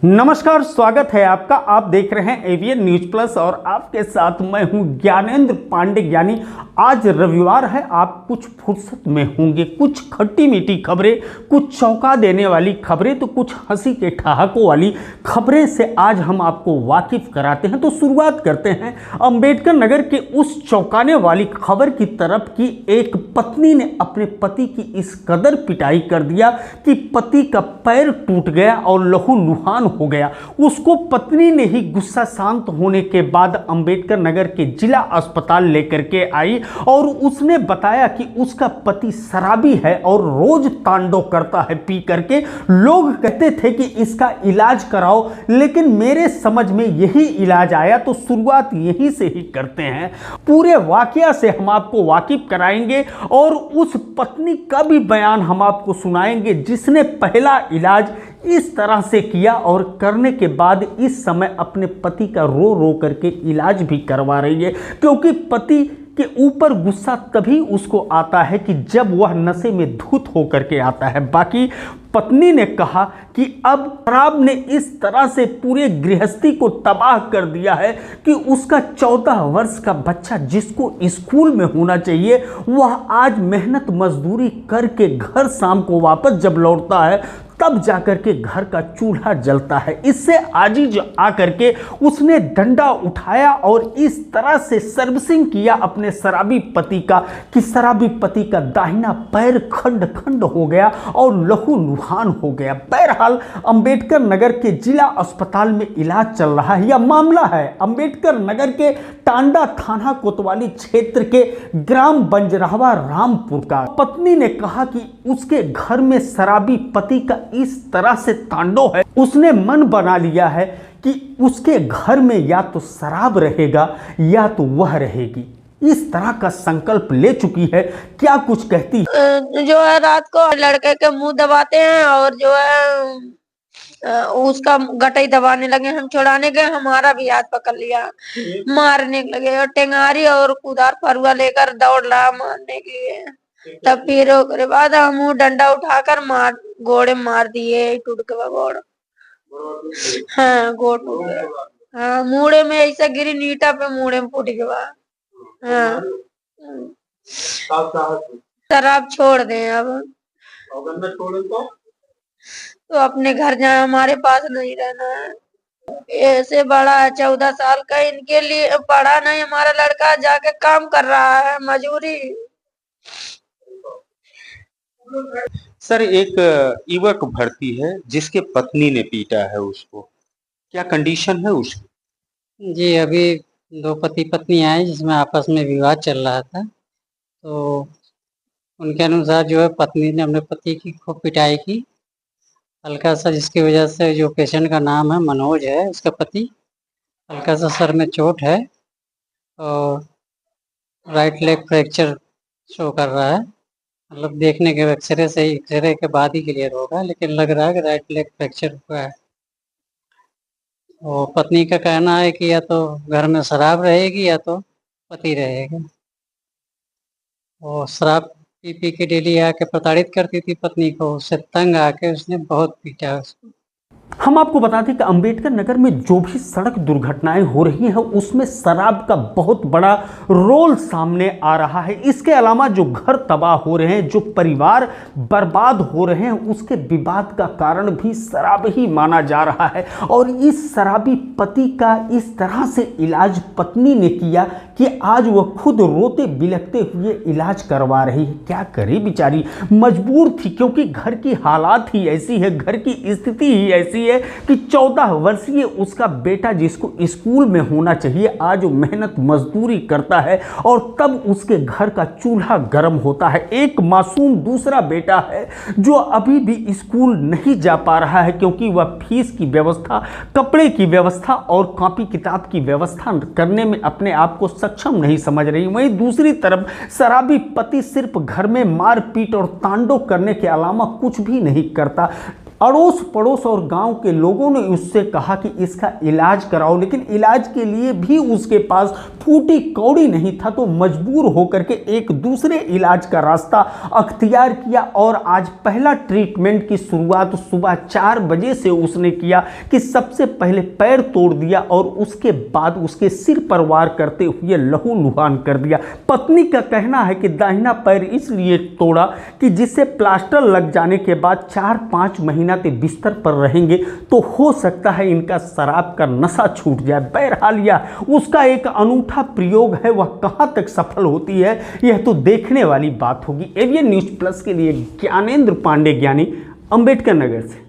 नमस्कार, स्वागत है आपका। आप देख रहे हैं एवीएन न्यूज प्लस और आपके साथ मैं हूं ज्ञानेंद्र पांडे ज्ञानी। आज रविवार है, आप कुछ फुर्सत में होंगे। कुछ खट्टी मीठी खबरें, कुछ चौंका देने वाली खबरें, तो कुछ हंसी के ठहाकों वाली खबरें से आज हम आपको वाकिफ कराते हैं। तो शुरुआत करते हैं अंबेडकर नगर के उस चौंकाने वाली खबर की तरफ कि एक पत्नी ने अपने पति की इस कदर पिटाई कर दिया कि पति का पैर टूट गया और लहू लुहान हो गया। उसको पत्नी ने ही गुस्सा शांत होने के बाद अंबेडकर नगर के जिला अस्पताल लेकर के आई और उसने बताया कि उसका पति शराबी है और रोज तांडव करता है पी करके। लोग कहते थे कि इसका इलाज कराओ, लेकिन मेरे समझ में यही इलाज आया, तो शुरुआत यहीं से ही करते हैं। पूरे वाकया से हम आपको वाकिफ कराएंगे और उस पत्नी का भी बयान हम आपको सुनाएंगे जिसने पहला इलाज इस तरह से किया और करने के बाद इस समय अपने पति का रो रो करके इलाज भी करवा रही है, क्योंकि पति के ऊपर गुस्सा तभी उसको आता है कि जब वह नशे में धुत होकर के आता है। बाकी पत्नी ने कहा कि अब शराब ने इस तरह से पूरे गृहस्थी को तबाह कर दिया है कि उसका 14 वर्ष का बच्चा जिसको स्कूल में होना चाहिए, वह आज मेहनत मजदूरी करके घर शाम को वापस जब लौटता है तब जाकर के घर का चूल्हा जलता है। इससे आजीज आकर के उसने डंडा उठाया और इस तरह से सर्विसिंग किया अपने शराबी पति का कि शराबी पति का दाहिना पैर खंड खंड हो गया और लहू लुहान हो गया। बहरहाल अंबेडकर नगर के जिला अस्पताल में इलाज चल रहा है। यह मामला है अंबेडकर नगर के टांडा थाना कोतवाली क्षेत्र के ग्राम बंजरहवा रामपुर का। पत्नी ने कहा कि उसके घर में शराबी पति का इस तरह से तांडव है, उसने मन बना लिया है कि उसके घर में या तो शराब रहेगा या तो वह रहेगी। इस तरह का संकल्प ले चुकी है। क्या कुछ कहती है? जो है रात को लड़के के मुंह दबाते हैं और जो है उसका गटाई दबाने लगे। हम छुड़ाने गए, हमारा भी हाथ पकड़ लिया, मारने लगे और टेंगारी और कुदार फरुआ लेकर दौड़ रहा मारने के लिए। तब फिर उसके बाद हम डंडा उठाकर गोड़े मार दिए, टूट गया गोड़। हाँ, गोड़ टूट गया। हाँ, मुड़े में ऐसा गिरी, नीटा पे मुड़े में फूट गया। हाँ, शराब छोड़ दें अब। तो अपने घर जाए, हमारे पास नहीं रहना है। ऐसे बड़ा है 14 साल का, इनके लिए पढ़ा नहीं। हमारा लड़का जाके काम कर रहा है, मजूरी। सर, एक युवक भर्ती है जिसके पत्नी ने पीटा है उसको, क्या कंडीशन है उसकी? जी, अभी 2 पति पत्नी आए जिसमें आपस में विवाद चल रहा था। तो उनके अनुसार जो है पत्नी ने अपने पति की खूब पिटाई की, हल्का सा, जिसकी वजह से जो पेशेंट का नाम है मनोज है, उसका पति, हल्का सा सर में चोट है और राइट लेग फ्रैक्चर शो कर रहा है। मतलब देखने के एक्सरे के बाद ही क्लियर होगा, लेकिन लग रहा है कि राइट लेग फ्रैक्चर हुआ है। और पत्नी का कहना है कि या तो घर में शराब रहेगी या तो पति रहेगा। और शराब पी पी के डेली आके प्रताड़ित करती थी पत्नी को। उससे तंग आके उसने बहुत पीटा उसको। हम आपको बता दें कि अंबेडकर नगर में जो भी सड़क दुर्घटनाएं हो रही हैं उसमें शराब का बहुत बड़ा रोल सामने आ रहा है। इसके अलावा जो घर तबाह हो रहे हैं, जो परिवार बर्बाद हो रहे हैं, उसके विवाद का कारण भी शराब ही माना जा रहा है। और इस शराबी पति का इस तरह से इलाज पत्नी ने किया कि आज वह खुद रोते बिलखते हुए इलाज करवा रही है। क्या करे बेचारी, मजबूर थी, क्योंकि घर की हालात ही ऐसी है, घर की स्थिति ही ऐसी है कि 14 वर्षीय उसका बेटा जिसको स्कूल में होना चाहिए, आज वो मेहनत मजदूरी करता है और तब उसके घर का चूल्हा गर्म होता है। एक मासूम दूसरा बेटा है जो अभी भी स्कूल नहीं जा पा रहा है, क्योंकि वह फीस की व्यवस्था, कपड़े की व्यवस्था और कॉपी किताब की व्यवस्था करने में अपने आप को सक्षम नहीं समझ रही। वहीं दूसरी तरफ शराबी पति सिर्फ घर में मारपीट और तांडव करने के अलावा कुछ भी नहीं करता। अड़ोस पड़ोस और गांव के लोगों ने उससे कहा कि इसका इलाज कराओ, लेकिन इलाज के लिए भी उसके पास फूटी कौड़ी नहीं था। तो मजबूर होकर के एक दूसरे इलाज का रास्ता अख्तियार किया और आज पहला ट्रीटमेंट की शुरुआत सुबह 4 बजे से उसने किया कि सबसे पहले पैर तोड़ दिया और उसके बाद उसके सिर पर वार करते हुए लहूलुहान कर दिया। पत्नी का कहना है कि दाहिना पैर इसलिए तोड़ा कि जिससे प्लास्टर लग जाने के बाद 4-5 महीना के बिस्तर पर रहेंगे तो हो सकता है इनका शराब का नशा छूट जाए। बहरहाल यह उसका एक अनूठा प्रयोग है, वह कहां तक सफल होती है यह तो देखने वाली बात होगी। एवीएन न्यूज प्लस के लिए ज्ञानेंद्र पांडे ज्ञानी, अंबेडकर नगर से।